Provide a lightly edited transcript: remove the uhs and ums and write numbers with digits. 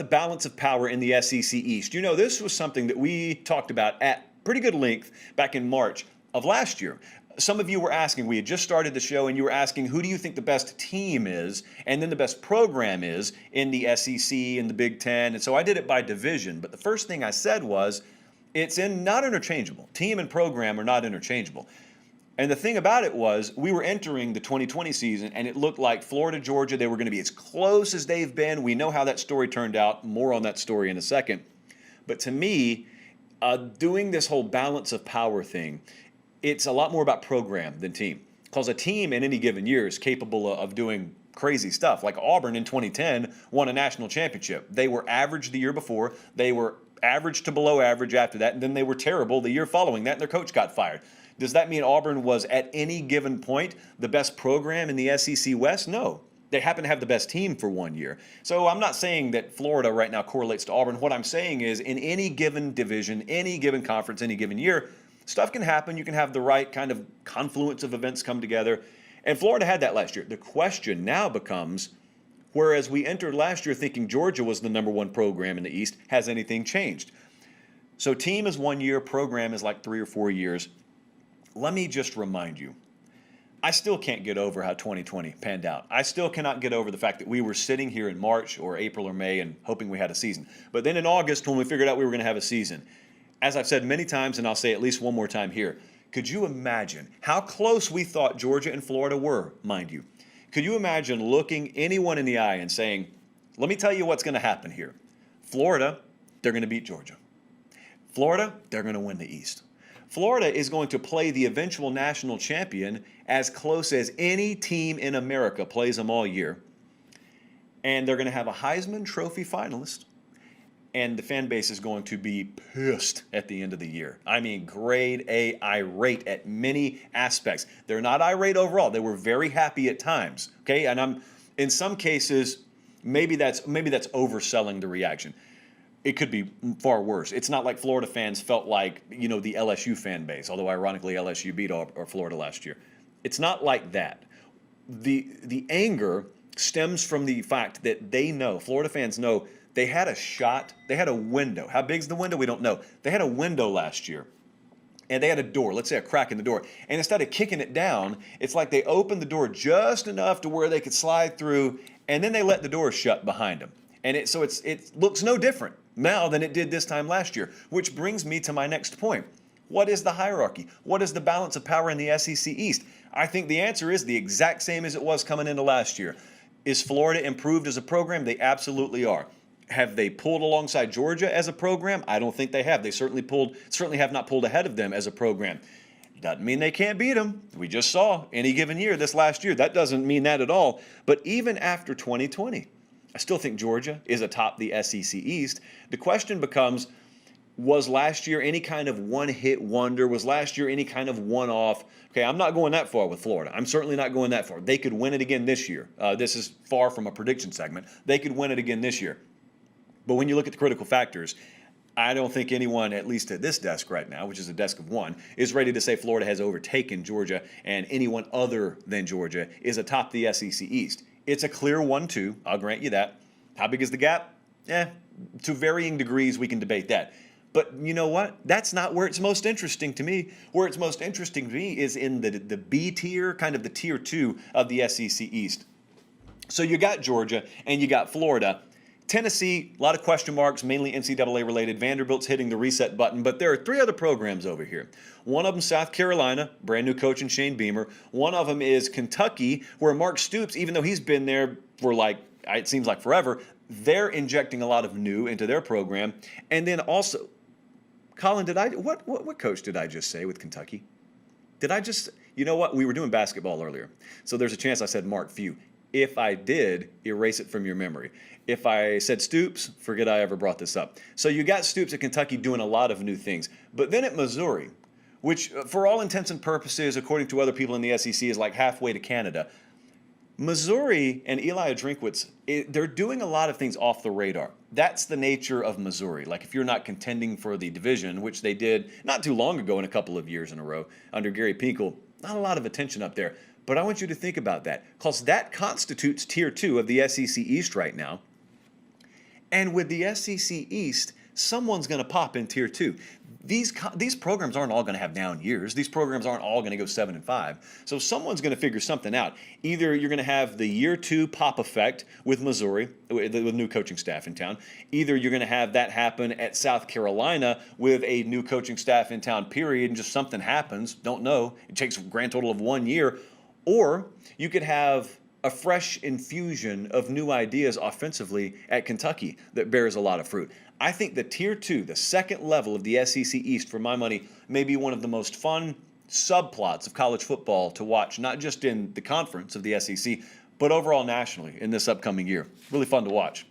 balance of power in the SEC East. You know, this was something that we talked about at pretty good length back in March of last year. Some of you were asking, we had just started the show, and you were asking, who do you think the best team is and then the best program is in the SEC and the Big Ten? And so I did it by division. But the first thing I said was, it's not interchangeable. Team and program are not interchangeable. And the thing about it was, we were entering the 2020 season, and it looked like Florida, Georgia, they were going to be as close as they've been. We know how that story turned out. More on that story in a second. But to me, doing this whole balance of power thing, it's a lot more about program than team. Because a team in any given year is capable of doing crazy stuff. Like Auburn in 2010 won a national championship. They were average the year before. They were average to below average after that. And then they were terrible the year following that, and their coach got fired. Does that mean Auburn was at any given point the best program in the SEC West? No. They happen to have the best team for 1 year. So I'm not saying that Florida right now correlates to Auburn. What I'm saying is, in any given division, any given conference, any given year, stuff can happen. You can have the right kind of confluence of events come together. And Florida had that last year. The question now becomes, whereas we entered last year thinking Georgia was the #1 program in the East, has anything changed? So team is 1 year, program is like 3 or 4 years. Let me just remind you, I still can't get over how 2020 panned out. I still cannot get over the fact that we were sitting here in March or April or May and hoping we had a season. But then in August, when we figured out we were going to have a season, as I've said many times, and I'll say at least one more time here, could you imagine how close we thought Georgia and Florida were, mind you? Could you imagine looking anyone in the eye and saying, let me tell you what's going to happen here. Florida, they're going to beat Georgia. Florida, they're going to win the East. Florida is going to play the eventual national champion as close as any team in America plays them all year. And they're going to have a Heisman Trophy finalist. And the fan base is going to be pissed at the end of the year. I mean, grade A irate at many aspects. They're not irate overall. They were very happy at times. Okay, and in some cases, maybe that's overselling the reaction. It could be far worse. It's not like Florida fans felt like, the LSU fan base, although ironically LSU beat Florida last year. It's not like that. The anger stems from the fact that they know, Florida fans know, they had a shot, they had a window. How big's the window? We don't know. They had a window last year, and they had a door, let's say a crack in the door. And instead of kicking it down, it's like they opened the door just enough to where they could slide through, and then they let the door shut behind them. And it looks no different now than it did this time last year, which brings me to my next point. What is the hierarchy? What is the balance of power in the SEC East? I think the answer is the exact same as it was coming into last year. Is Florida improved as a program? They absolutely are. Have they pulled alongside Georgia as a program? I don't think they have. They certainly have not pulled ahead of them as a program. Doesn't mean they can't beat them. We just saw any given year this last year. That doesn't mean that at all. But even after 2020, I still think Georgia is atop the SEC East. The question becomes, was last year any kind of one-hit wonder? Was last year any kind of one-off? Okay, I'm not going that far with Florida. I'm certainly not going that far. They could win it again this year. This is far from a prediction segment. They could win it again this year. But when you look at the critical factors, I don't think anyone, at least at this desk right now, which is a desk of one, is ready to say Florida has overtaken Georgia and anyone other than Georgia is atop the SEC East. It's a clear 1-2. I'll grant you that. How big is the gap? To varying degrees, we can debate that. But you know what? That's not where it's most interesting to me. Where it's most interesting to me is in the B tier, kind of the tier 2 of the SEC East. So you got Georgia and you got Florida. Tennessee, a lot of question marks, mainly NCAA related. Vanderbilt's hitting the reset button, but there are 3 other programs over here. One of them, South Carolina, brand new coach in Shane Beamer. One of them is Kentucky, where Mark Stoops, even though he's been there for it seems like forever, they're injecting a lot of new into their program. And then also, Colin, what coach did I just say with Kentucky? You know what? We were doing basketball earlier, so there's a chance I said Mark Few. If I did, erase it from your memory. If I said Stoops, forget I ever brought this up. So you got Stoops at Kentucky doing a lot of new things. But then at Missouri, which for all intents and purposes, according to other people in the SEC, is like halfway to Canada, Missouri and Eli Drinkwitz, they're doing a lot of things off the radar. That's the nature of Missouri. Like if you're not contending for the division, which they did not too long ago in a couple of years in a row under Gary Pinkel, not a lot of attention up there. But I want you to think about that because that constitutes tier 2 of the SEC East right now. And with the SEC East, someone's going to pop in tier two. These programs aren't all going to have down years. These programs aren't all going to go 7-5. So someone's going to figure something out. Either you're going to have the year two pop effect with Missouri, with new coaching staff in town. Either you're going to have that happen at South Carolina with a new coaching staff in town, period, and just something happens. Don't know. It takes a grand total of 1 year. Or you could have a fresh infusion of new ideas offensively at Kentucky that bears a lot of fruit. I think the tier two, the second level of the SEC East, for my money, may be one of the most fun subplots of college football to watch, not just in the conference of the SEC, but overall nationally in this upcoming year. Really fun to watch.